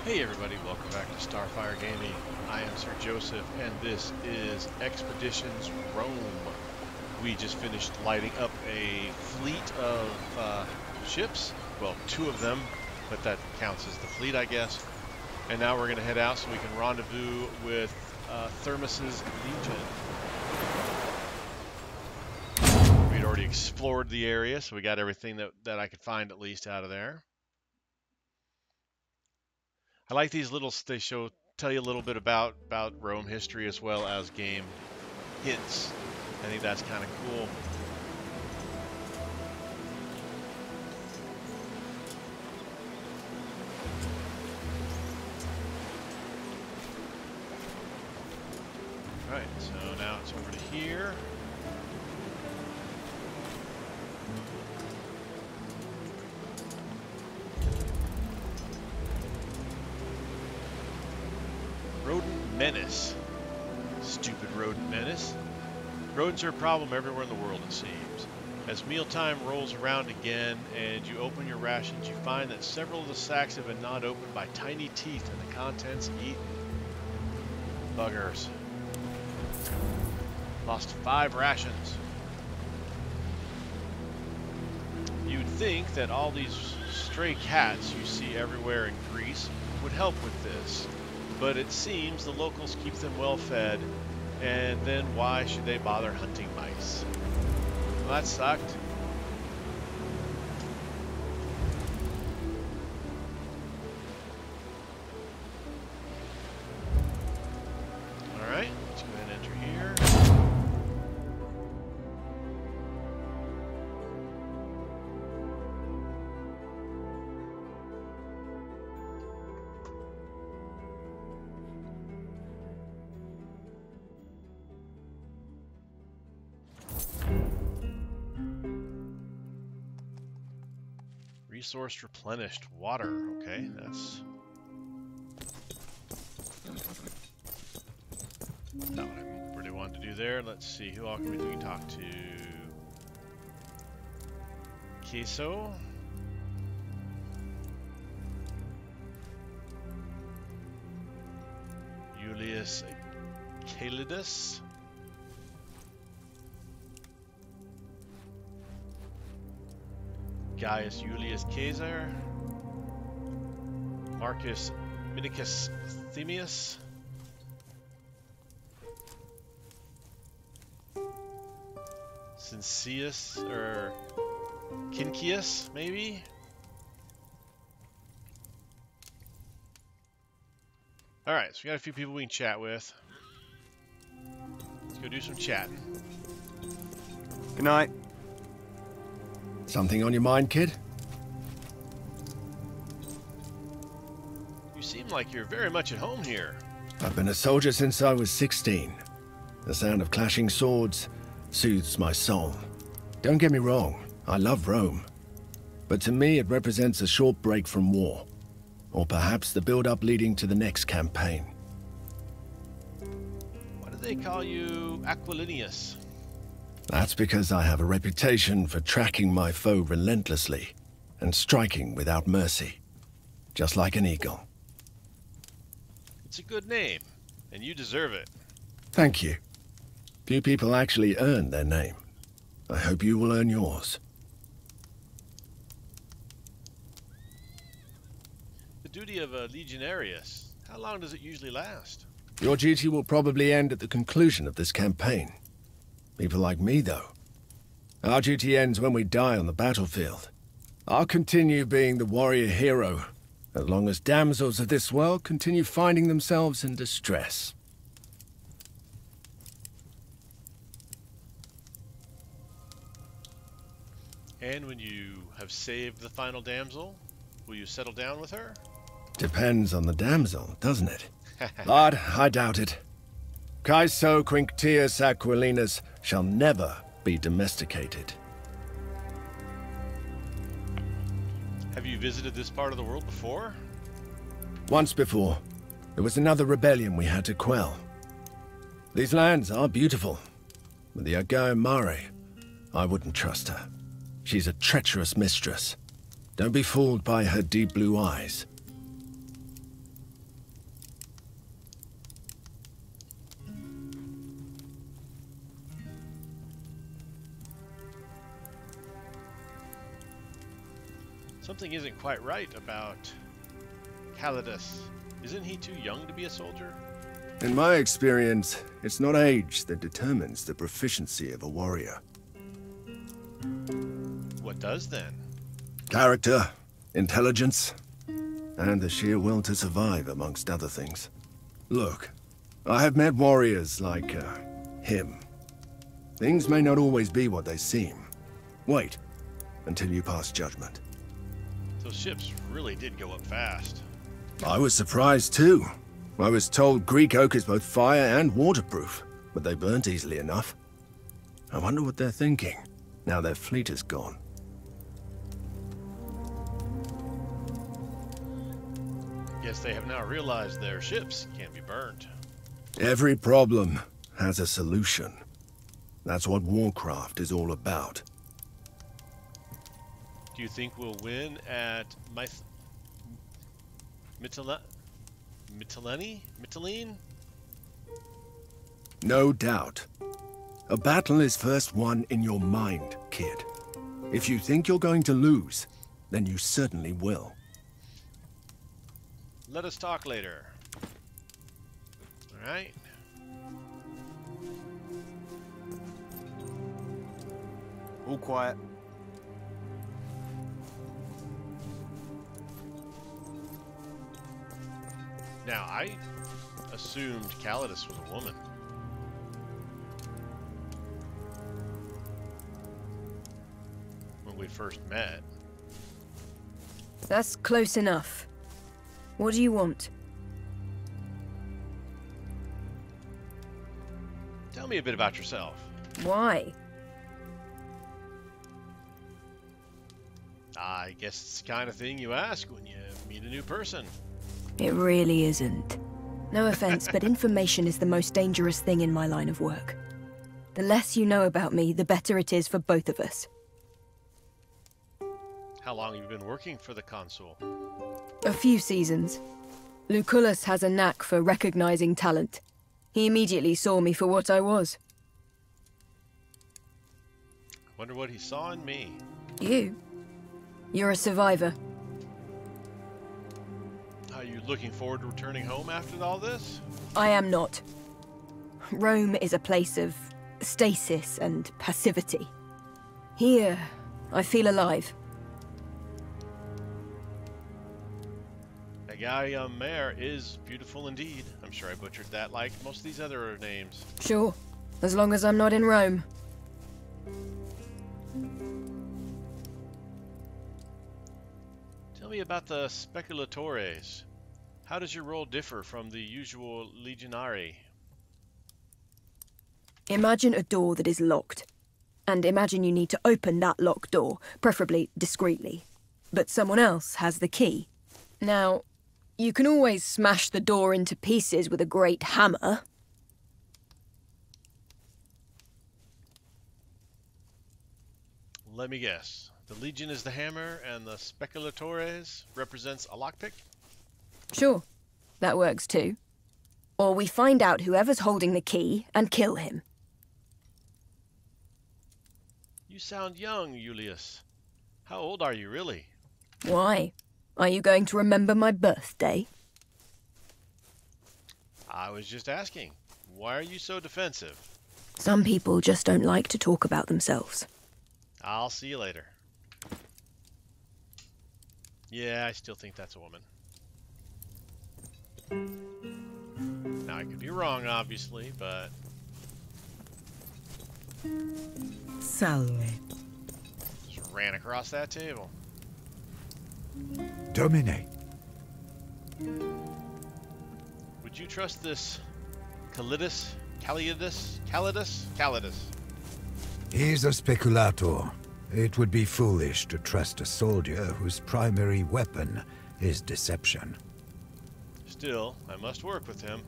Hey everybody, welcome back to Starfyre Gaming. I am Sir Joseph, and this is Expeditions Rome. We just finished lighting up a fleet of ships. Well, two of them, but that counts as the fleet, I guess. And now we're going to head out so we can rendezvous with Thermus's Legion. We'd already explored the area, so we got everything that I could find at least out of there. I like these little, they tell you a little bit about Rome history as well as game hints. I think that's kind of cool. All right, so now it's over to here. Rodent menace. Stupid rodent menace. Rodents are a problem everywhere in the world, it seems. As mealtime rolls around again and you open your rations, you find that several of the sacks have been gnawed open by tiny teeth and the contents eaten. Buggers. Lost 5 rations. You'd think that all these stray cats you see everywhere in Greece would help with this. But it seems the locals keep them well fed, and then why should they bother hunting mice? Well, that sucked. Alright, let's go ahead and enter here. Resource replenished. Water. Okay, that's not what I really wanted to do there. Let's see who all we can talk to. Queso. Julius Calidus. Gaius Julius Caesar, Marcus Minicus Themius, Cincius, or Kincius, maybe? Alright, so we got a few people we can chat with. Let's go do some chatting. Good night. Something on your mind, kid? You seem like you're very much at home here. I've been a soldier since I was 16. The sound of clashing swords soothes my soul. Don't get me wrong, I love Rome. But to me it represents a short break from war. Or perhaps the build-up leading to the next campaign. Why do they call you Aquilinius? That's because I have a reputation for tracking my foe relentlessly and striking without mercy, just like an eagle. It's a good name, and you deserve it. Thank you. Few people actually earn their name. I hope you will earn yours. The duty of a legionarius, how long does it usually last? Your duty will probably end at the conclusion of this campaign. People like me, though. Our duty ends when we die on the battlefield. I'll continue being the warrior hero, as long as damsels of this world continue finding themselves in distress. And when you have saved the final damsel, will you settle down with her? Depends on the damsel, doesn't it? But I doubt it. Caeso Quinctius Aquilinus shall never be domesticated. Have you visited this part of the world before? Once before. There was another rebellion we had to quell. These lands are beautiful, but the Agao Mare, I wouldn't trust her. She's a treacherous mistress. Don't be fooled by her deep blue eyes. Something isn't quite right about Calidus. Isn't he too young to be a soldier? In my experience, it's not age that determines the proficiency of a warrior. What does then? Character, intelligence, and the sheer will to survive, amongst other things. Look, I have met warriors like, him. Things may not always be what they seem. Wait until you pass judgment. Those ships really did go up fast. I was surprised too. I was told Greek oak is both fire and waterproof, but they burnt easily enough. I wonder what they're thinking, now their fleet is gone. Guess they have now realized their ships can't be burned. Every problem has a solution. That's what Warcraft is all about. Do you think we'll win at Mytilene? No doubt. A battle is first won in your mind, kid. If you think you're going to lose, then you certainly will. Let us talk later. Alright. All quiet. Now, I assumed Calidus was a woman. When we first met. That's close enough. What do you want? Tell me a bit about yourself. Why? I guess it's the kind of thing you ask when you meet a new person. It really isn't. No offense, but information is the most dangerous thing in my line of work. The less you know about me, the better it is for both of us. How long have you been working for the consul? A few seasons. Lucullus has a knack for recognizing talent. He immediately saw me for what I was. I wonder what he saw in me. You? You're a survivor. Are you looking forward to returning home after all this? I am not. Rome is a place of stasis and passivity. Here, I feel alive. Agaya Mare is beautiful indeed. I'm sure I butchered that like most of these other names. Sure, as long as I'm not in Rome. Tell me about the Speculatores. How does your role differ from the usual Legionari? Imagine a door that is locked. And imagine you need to open that locked door, preferably discreetly. But someone else has the key. Now, you can always smash the door into pieces with a great hammer. Let me guess. The Legion is the hammer, and the Speculatores represents a lockpick? Sure, that works too. Or we find out whoever's holding the key and kill him. You sound young, Julius. How old are you, really? Why? Are you going to remember my birthday? I was just asking. Why are you so defensive? Some people just don't like to talk about themselves. I'll see you later. Yeah, I still think that's a woman. Now, I could be wrong, obviously, but... Salve. Just ran across that table. Domine. Would you trust this Calidus? He's a speculator. It would be foolish to trust a soldier whose primary weapon is deception. Still, I must work with him.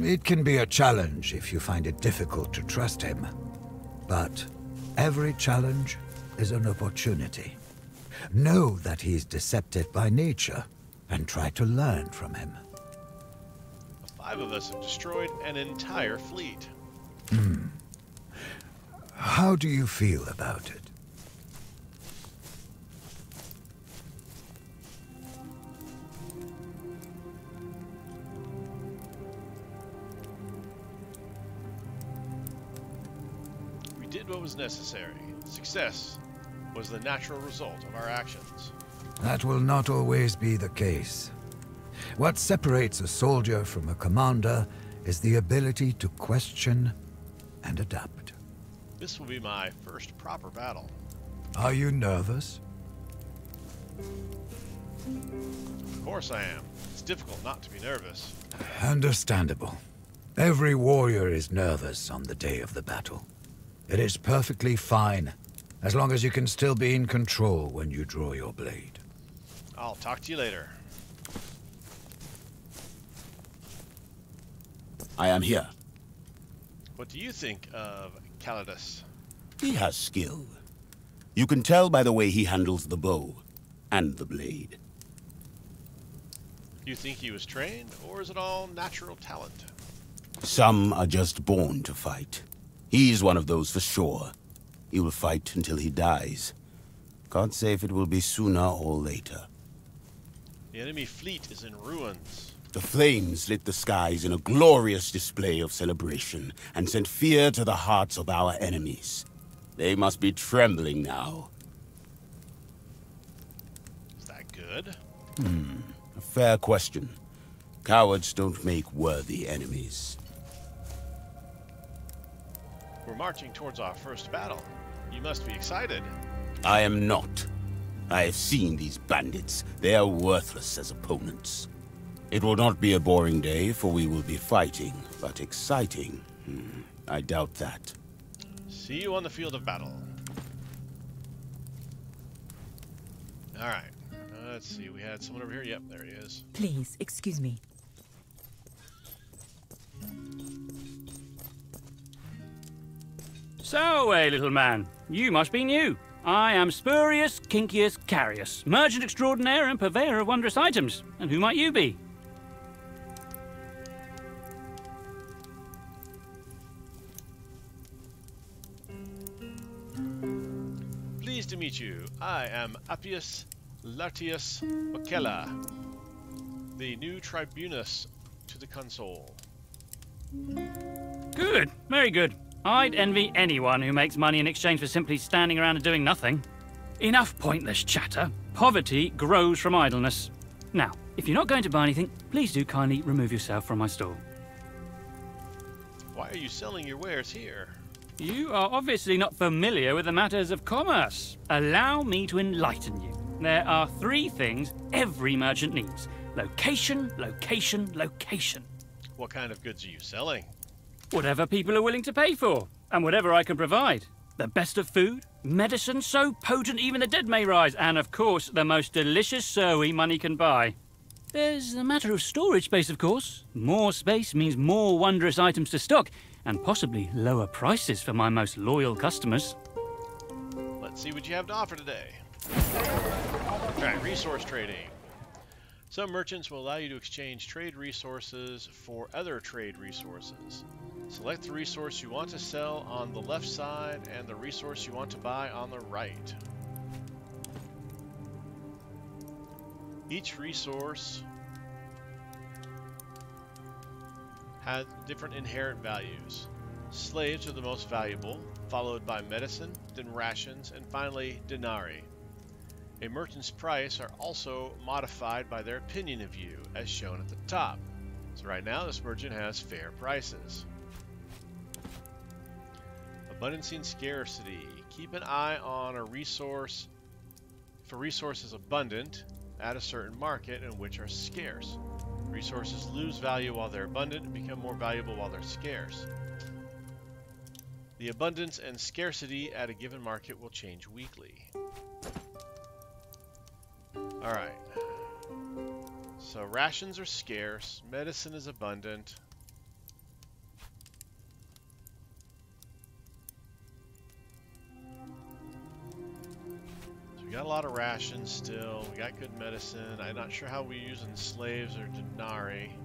It can be a challenge if you find it difficult to trust him. But every challenge is an opportunity. Know that he's deceptive by nature, and try to learn from him. The 5 of us have destroyed an entire fleet. How do you feel about it? what was necessary. Success was the natural result of our actions. That will not always be the case. What separates a soldier from a commander is the ability to question and adapt. This will be my first proper battle. Are you nervous? Of course I am. It's difficult not to be nervous. Understandable. Every warrior is nervous on the day of the battle. It is perfectly fine, as long as you can still be in control when you draw your blade. I'll talk to you later. I am here. What do you think of Calidus? He has skill. You can tell by the way he handles the bow and the blade. Do you think he was trained, or is it all natural talent? Some are just born to fight. He's one of those for sure. He will fight until he dies. God save it will be sooner or later. The enemy fleet is in ruins. The flames lit the skies in a glorious display of celebration and sent fear to the hearts of our enemies. They must be trembling now. Is that good? A fair question. Cowards don't make worthy enemies. We're marching towards our first battle. You must be excited. I am not. I have seen these bandits. They are worthless as opponents. It will not be a boring day, for we will be fighting, but exciting. I doubt that. See you on the field of battle. Alright. Let's see. We had someone over here. Yep, there he is. Please, excuse me. So, little man, you must be new. I am Spurius Kincius Carius, merchant extraordinaire and purveyor of wondrous items. And who might you be? Pleased to meet you. I am Appius Lartius Ocella, the new tribunus to the consul. Good, very good. I'd envy anyone who makes money in exchange for simply standing around and doing nothing. Enough pointless chatter. Poverty grows from idleness. Now, if you're not going to buy anything, please do kindly remove yourself from my stall. Why are you selling your wares here? You are obviously not familiar with the matters of commerce. Allow me to enlighten you. There are 3 things every merchant needs. Location, location, location. What kind of goods are you selling? Whatever people are willing to pay for, and whatever I can provide. The best of food, medicine so potent even the dead may rise, and of course, the most delicious sowie money can buy. There's a matter of storage space, of course. More space means more wondrous items to stock, and possibly lower prices for my most loyal customers. Let's see what you have to offer today. Alright, resource trading. Some merchants will allow you to exchange trade resources for other trade resources. Select the resource you want to sell on the left side and the resource you want to buy on the right. Each resource has different inherent values. Slaves are the most valuable, followed by medicine, then rations, and finally denarii. A merchant's price are also modified by their opinion of you, as shown at the top. So right now, this merchant has fair prices. Abundance and scarcity. Keep an eye on a resource. If a resource is abundant, at a certain market and which are scarce. Resources lose value while they're abundant and become more valuable while they're scarce. The abundance and scarcity at a given market will change weekly. Alright. So rations are scarce, medicine is abundant. So we got a lot of rations still, we got good medicine. I'm not sure how we're using slaves or denarii.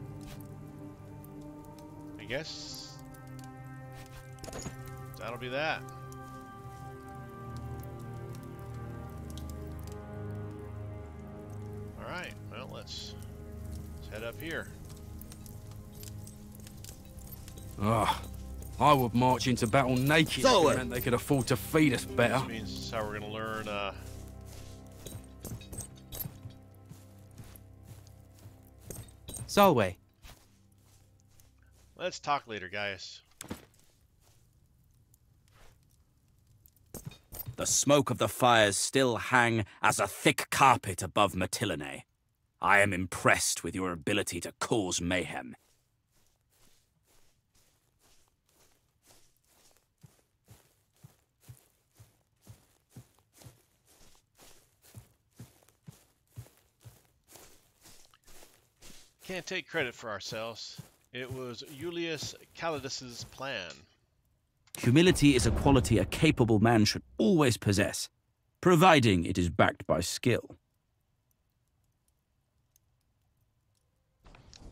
I guess that'll be that. Alright, well let's head up here. Ah, I would march into battle naked if Solway. it meant they could afford to feed us better. This means this is how we're going to learn. Solway. Let's talk later, guys. The smoke of the fires still hang as a thick carpet above Matilene. I am impressed with your ability to cause mayhem. Can't take credit for ourselves. It was Julius Calidus's plan. Humility is a quality a capable man should always possess, providing it is backed by skill.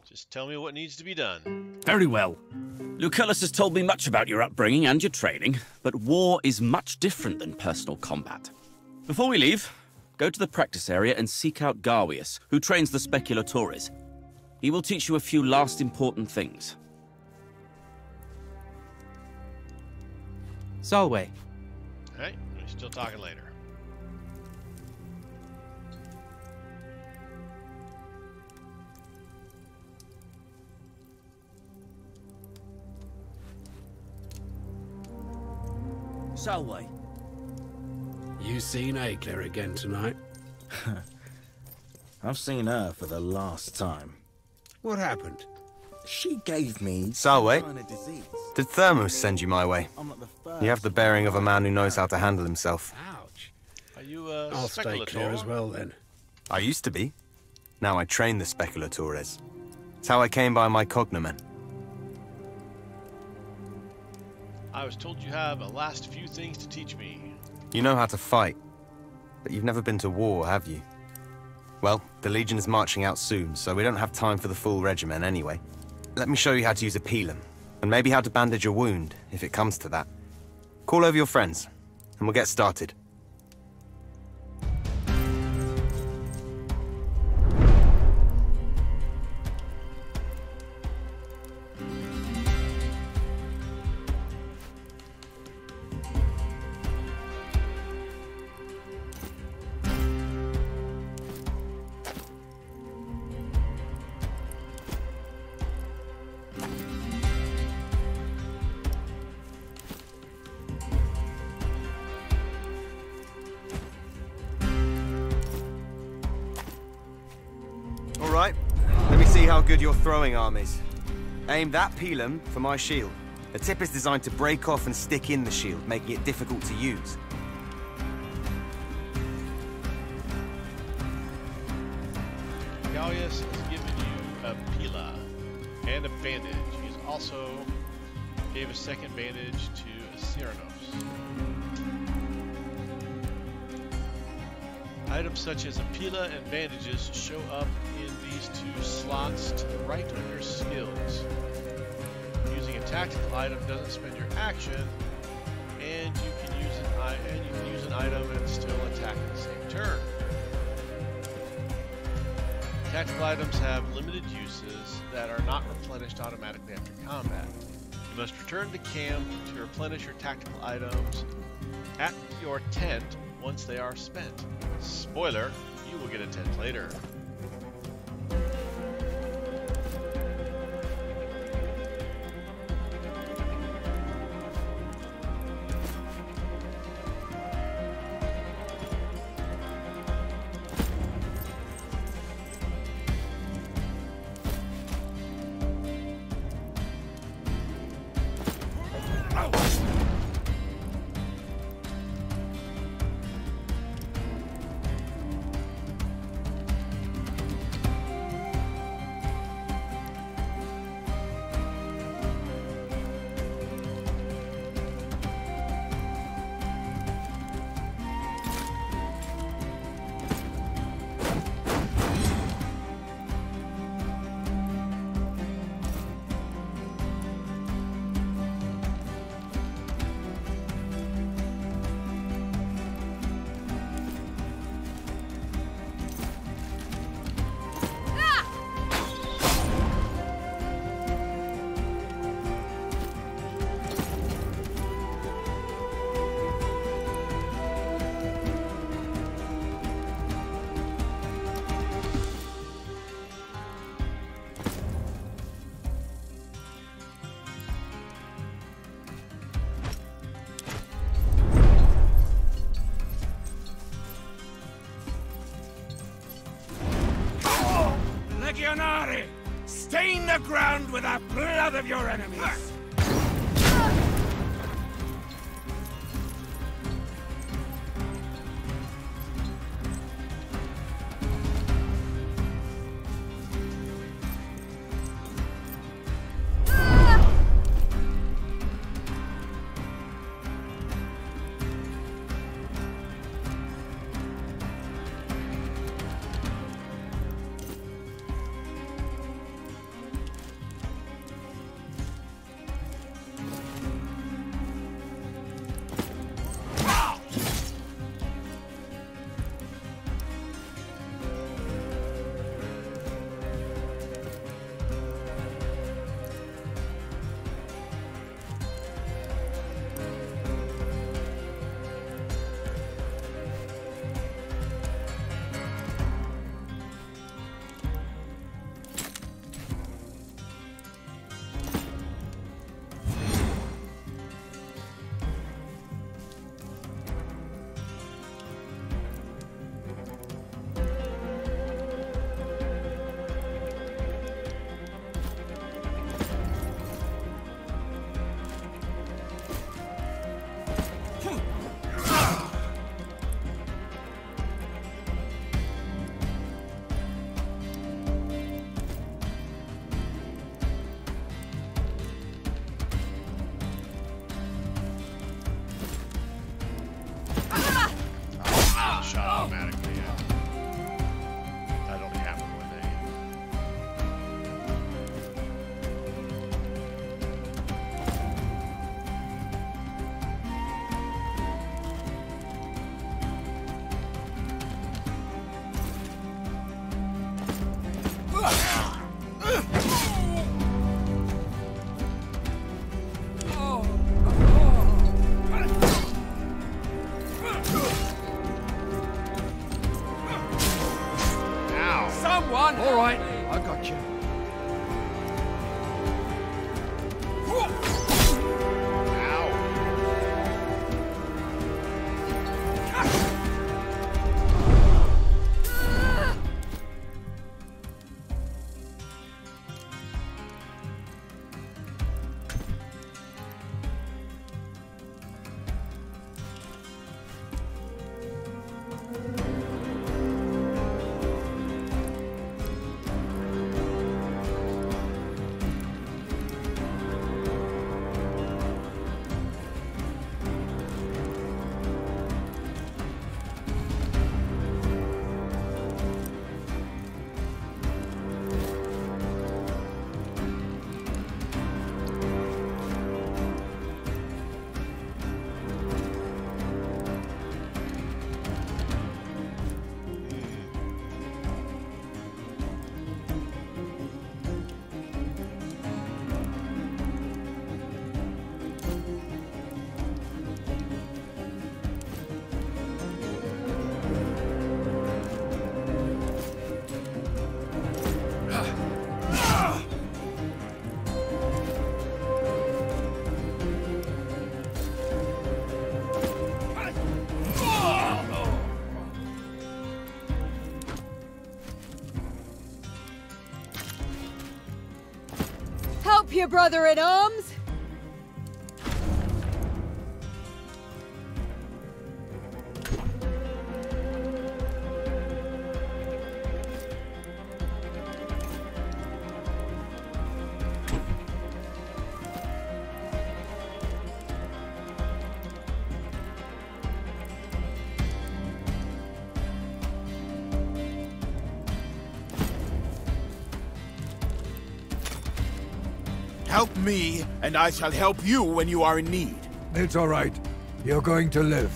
Just tell me what needs to be done. Very well. Lucullus has told me much about your upbringing and your training, but war is much different than personal combat. Before we leave, go to the practice area and seek out Garwius, who trains the Speculatores. He will teach you a few last important things. Solway. Hey, we're still talking later. Solway. You seen Aegler again tonight? I've seen her for the last time. What happened? She gave me Solway, some kind of disease. did Thermos send you my way? I'm not the first. You have the bearing of a man who knows how to handle himself. Ouch. Are you a I'll stay clear speculator? as well then. I used to be. Now I train the Speculatores. It's how I came by my cognomen. I was told you have a last few things to teach me. You know how to fight, but you've never been to war, have you? Well, the Legion is marching out soon, so we don't have time for the full regimen anyway. Let me show you how to use a pilum, and maybe how to bandage a wound, if it comes to that. Call over your friends, and we'll get started. Alright, let me see how good your throwing arm is. Aim that pilum for my shield. The tip is designed to break off and stick in the shield, making it difficult to use. Gallius has given you a pila and a bandage. He's also gave a second bandage to Cyrano. Items such as a pila and bandages show up in these two slots to the right of your skills. Using a tactical item doesn't spend your action, and you can use an item and still attack at the same turn. Tactical items have limited uses that are not replenished automatically after combat. You must return to camp to replenish your tactical items at your tent once they are spent. Spoiler, you will get a tent later. Legionari! Stain the ground with the blood of your enemies! Shot automatically, yeah. That only happened when they... Someone! All right, I got you. Help your brother in arms! Help me, and I shall help you when you are in need. It's all right. You're going to live.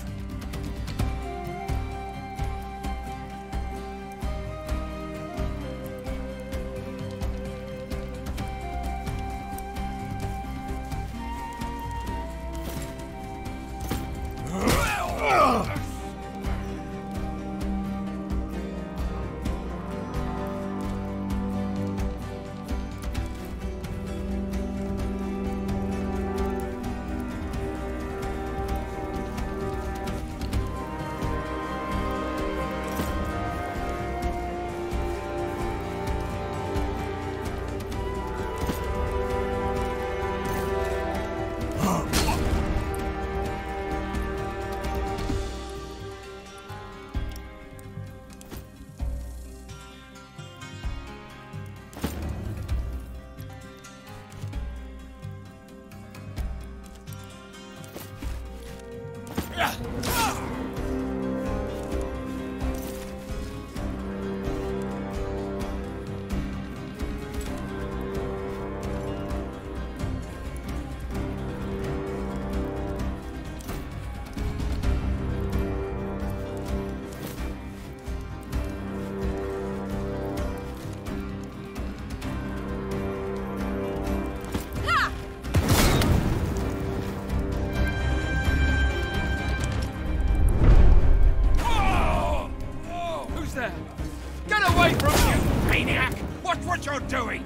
doing?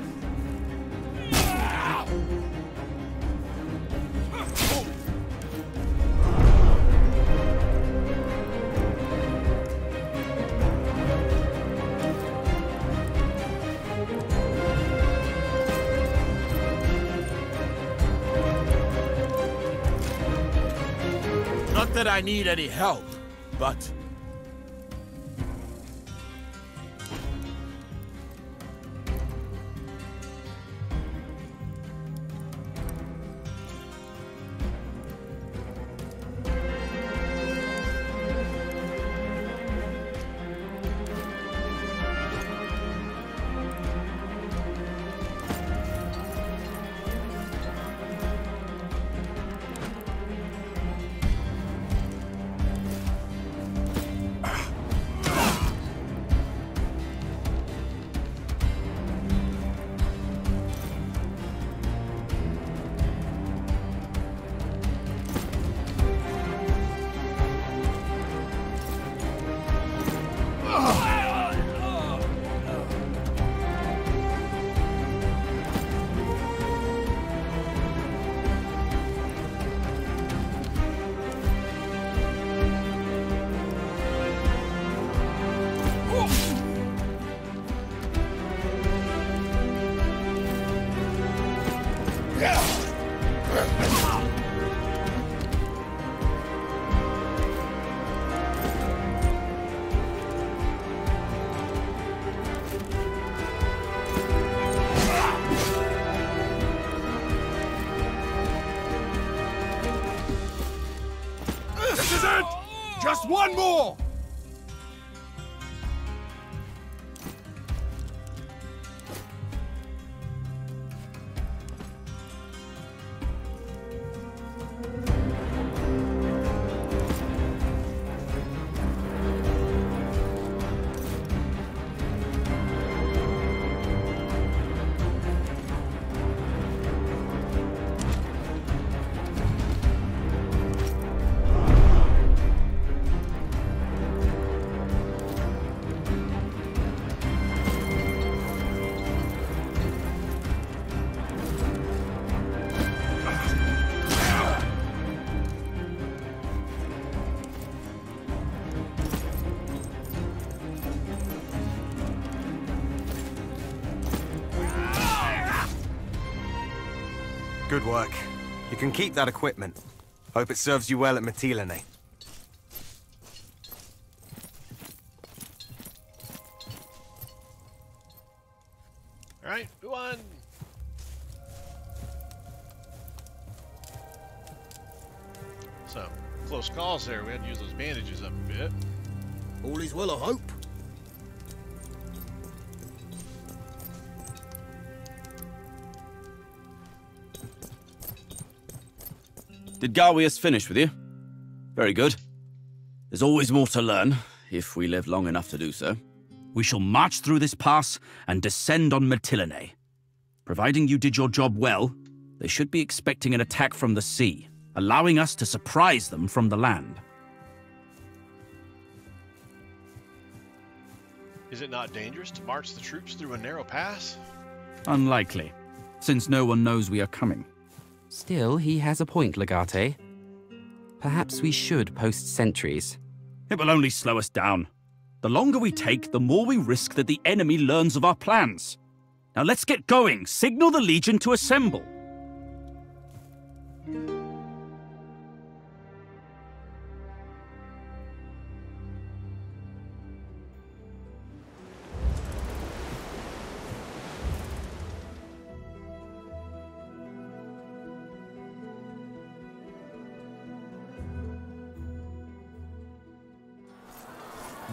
Not that I need any help, but... This is it! Just one more! Good work. You can keep that equipment. Hope it serves you well at Mytilene. Alright, we won! So, close calls there. We had to use those bandages up a bit. All is well, I hope. Did Garwius finish with you? Very good. There's always more to learn, if we live long enough to do so. We shall march through this pass and descend on Mytilene. Providing you did your job well, they should be expecting an attack from the sea, allowing us to surprise them from the land. Is it not dangerous to march the troops through a narrow pass? Unlikely, since no one knows we are coming. Still, he has a point, Legate. Perhaps we should post sentries. It will only slow us down. The longer we take, the more we risk that the enemy learns of our plans. Now let's get going. Signal the Legion to assemble.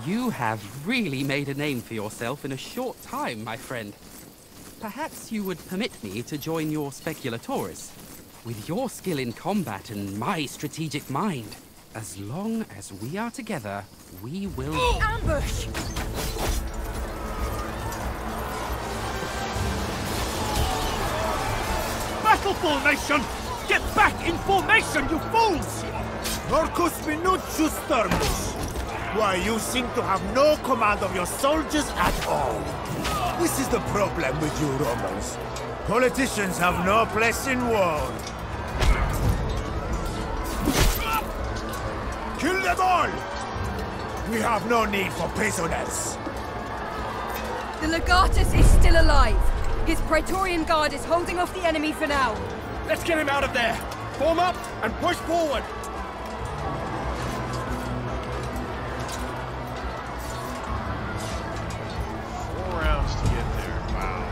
You have really made a name for yourself in a short time, my friend. Perhaps you would permit me to join your speculatores. With your skill in combat and my strategic mind, as long as we are together, we will... Ambush! Battle formation! Get back in formation, you fools! Orcus minutus stormus! Why, you seem to have no command of your soldiers at all. This is the problem with you Romans. Politicians have no place in war. Kill them all! We have no need for prisoners. The Legatus is still alive. His Praetorian Guard is holding off the enemy for now. Let's get him out of there! Form up and push forward! 4 rounds to get there. Wow.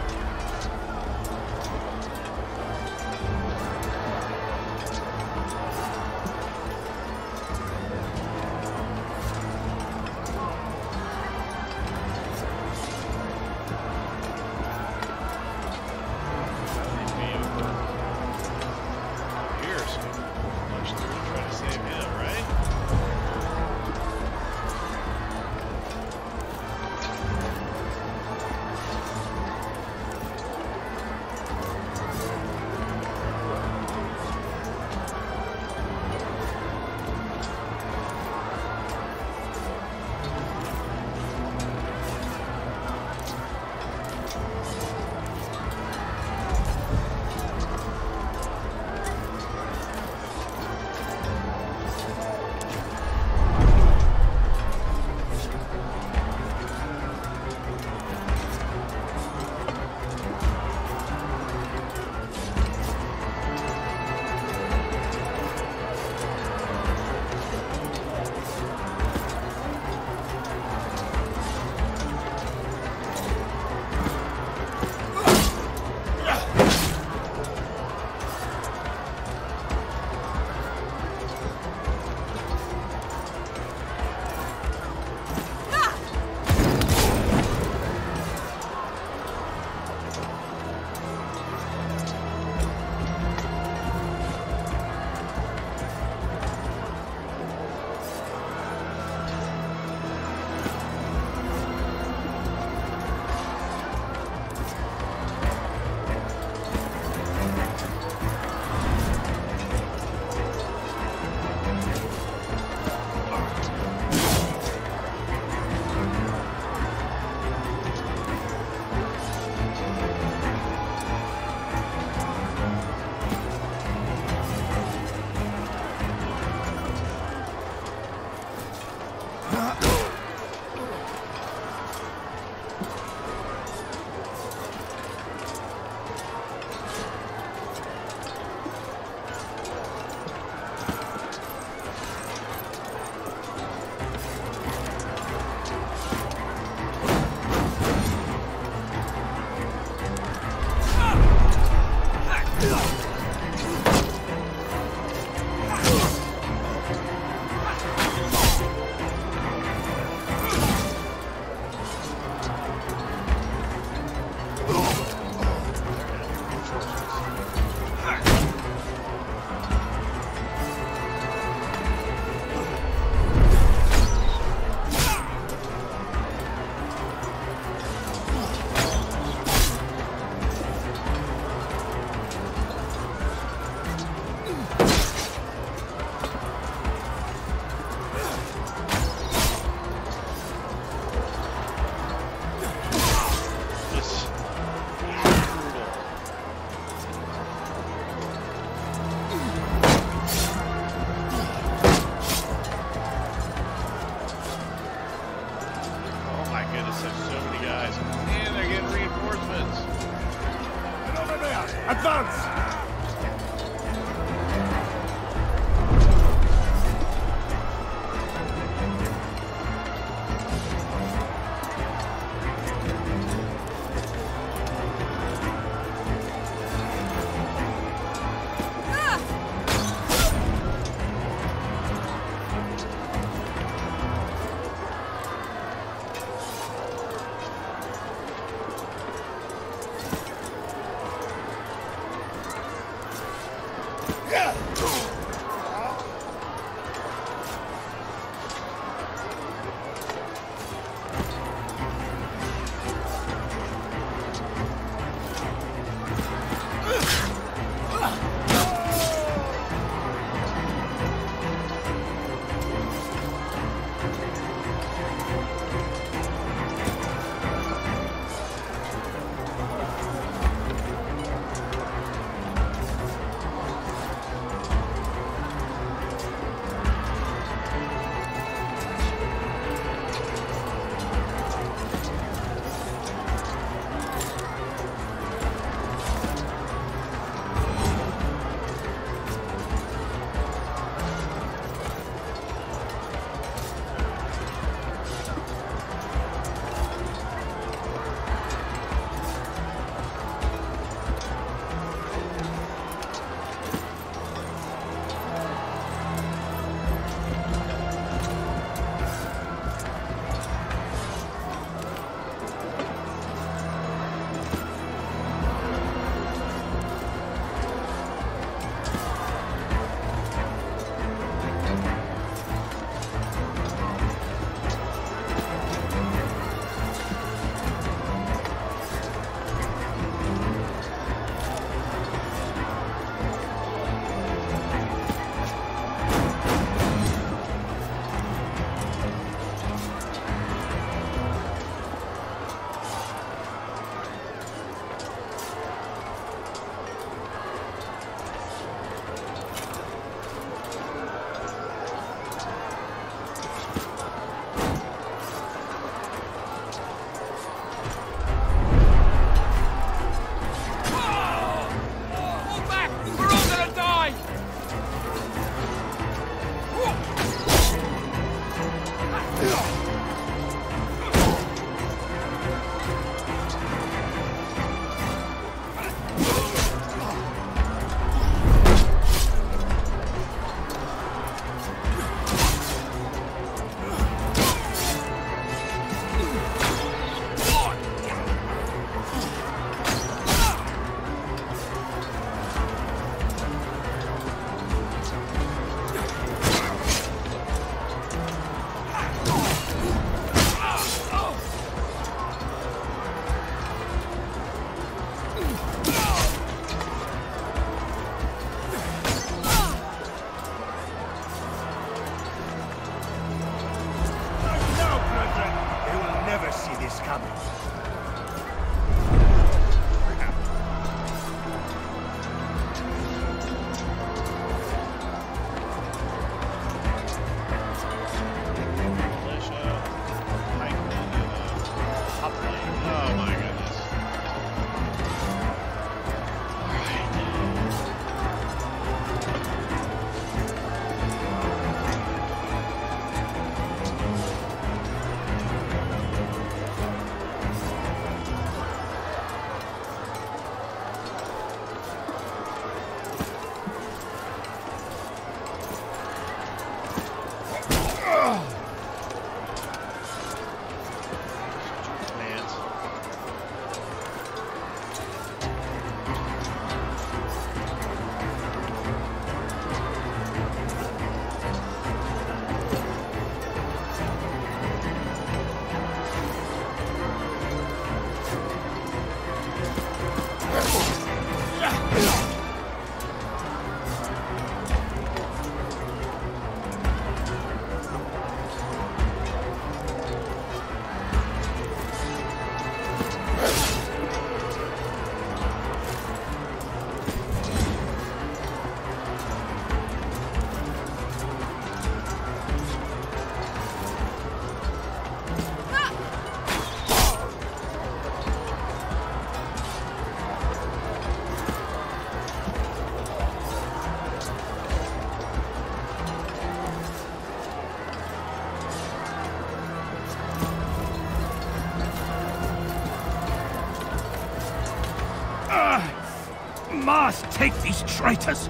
Mars, take these traitors!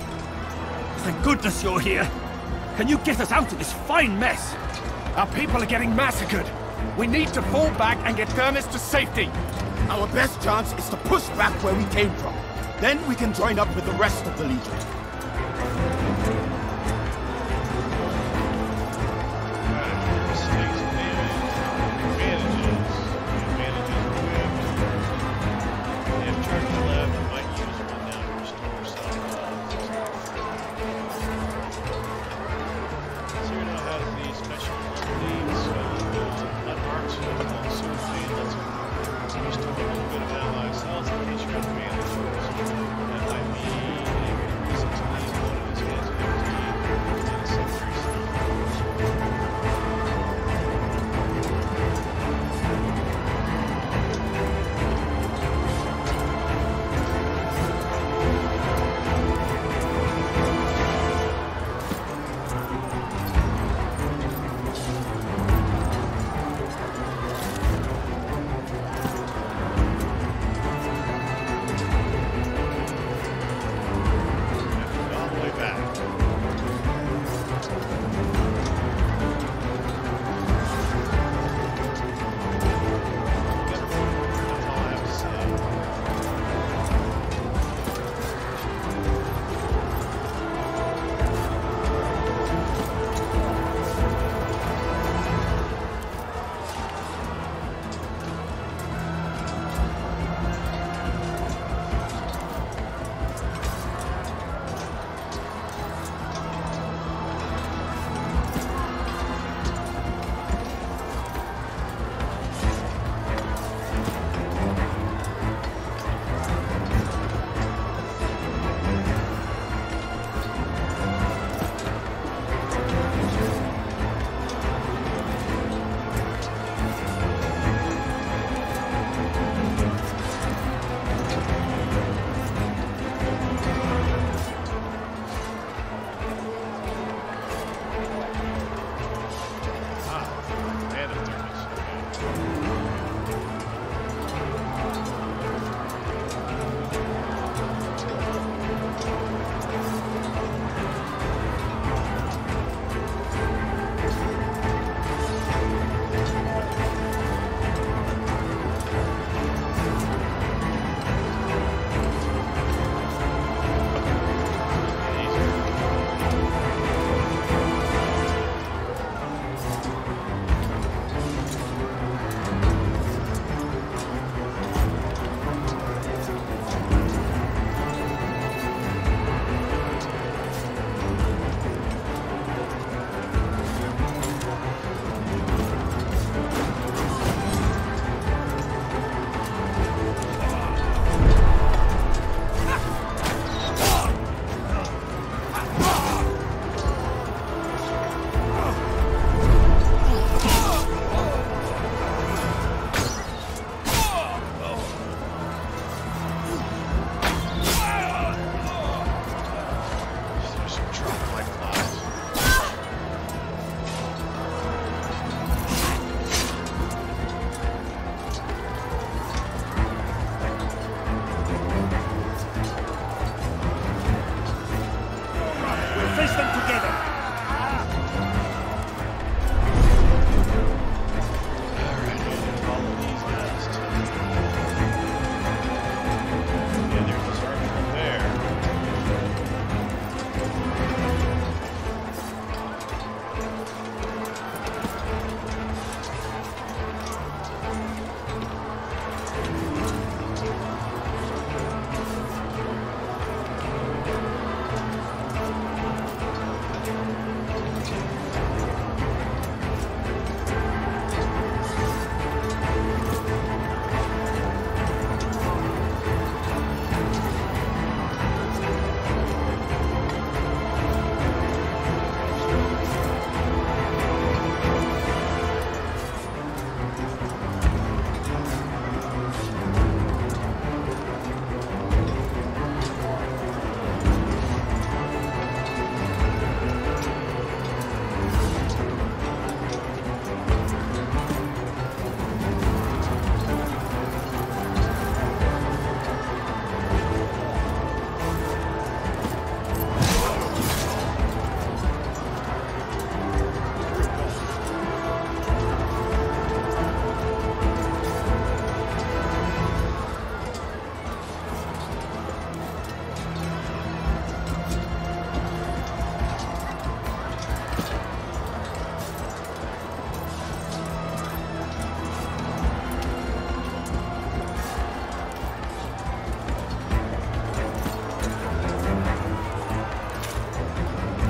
Thank goodness you're here. Can you get us out of this fine mess? Our people are getting massacred. We need to fall back and get Thermos to safety. Our best chance is to push back where we came from. Then we can join up with the rest of the Legion.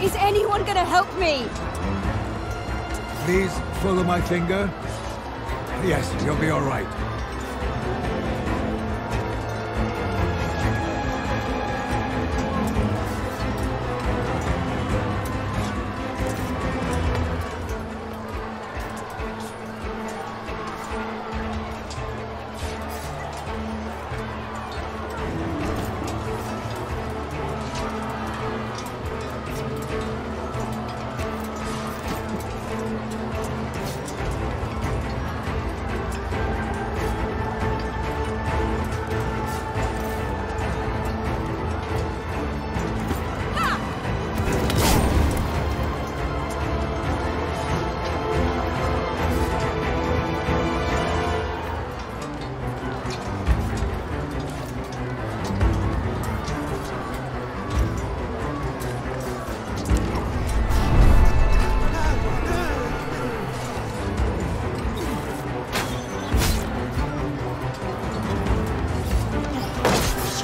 Is anyone gonna help me? Please follow my finger. Yes, you'll be all right.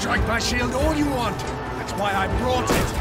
Strike my shield all you want. That's why I brought it.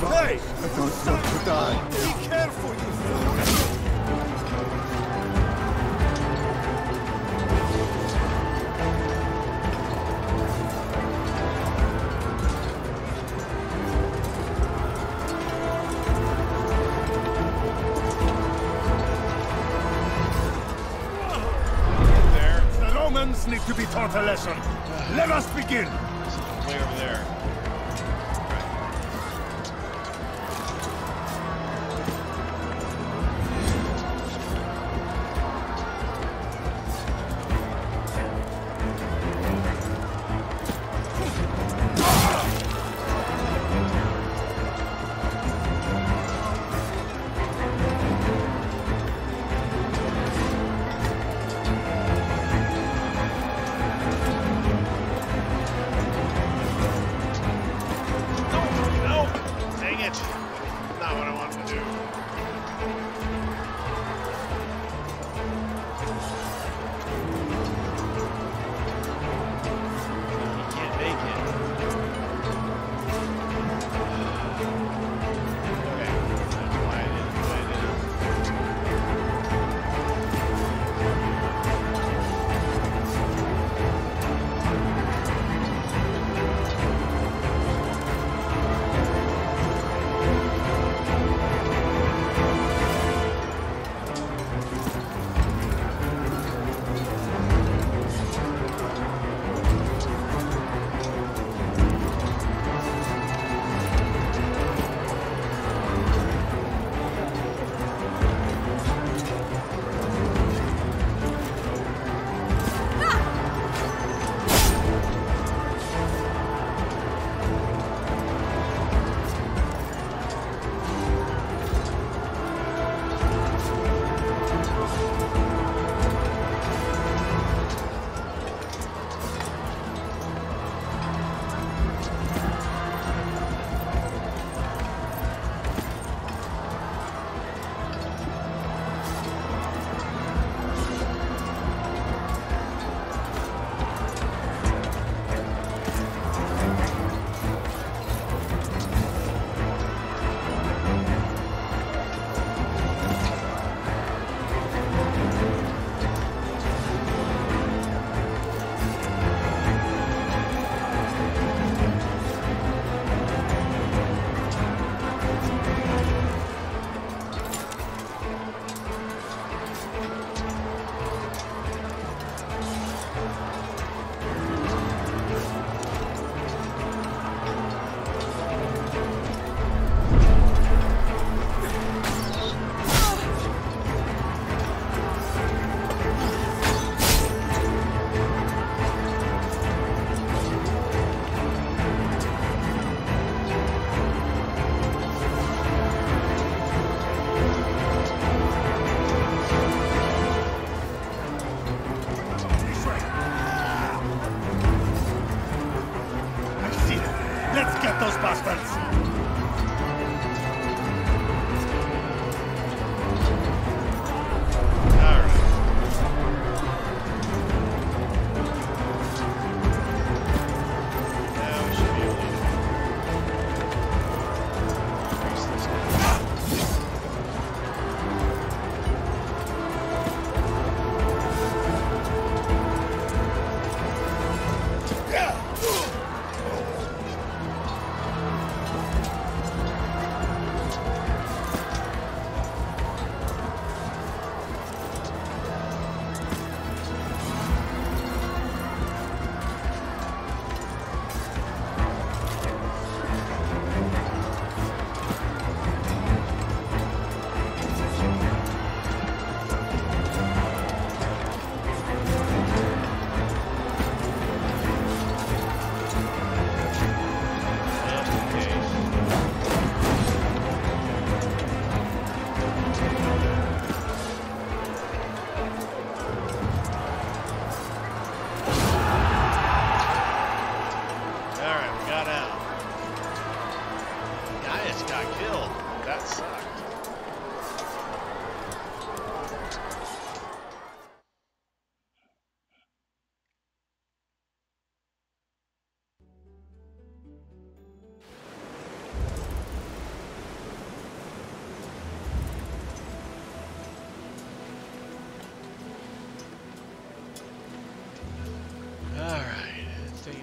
Hey! I don't want to die. Be careful, you fool! else need to be taught a lesson. Let us begin. Way over there.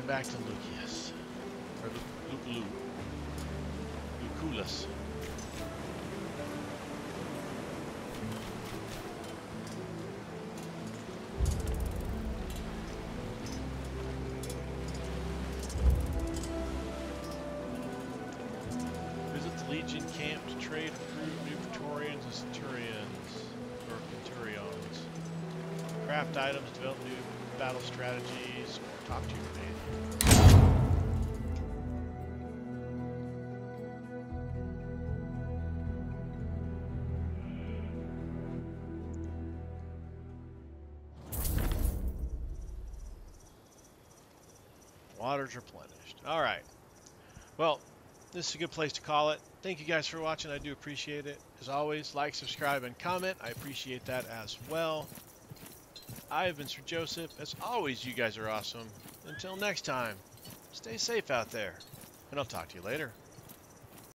Back to Lucius. Or Lucullus. craft items, develop new battle strategies, or talk to your companion. Water's replenished. All right. Well, this is a good place to call it. Thank you guys for watching. I do appreciate it. As always, like, subscribe, and comment. I appreciate that as well. I have been Sir Joseph. As always, you guys are awesome. Until next time, stay safe out there, and I'll talk to you later.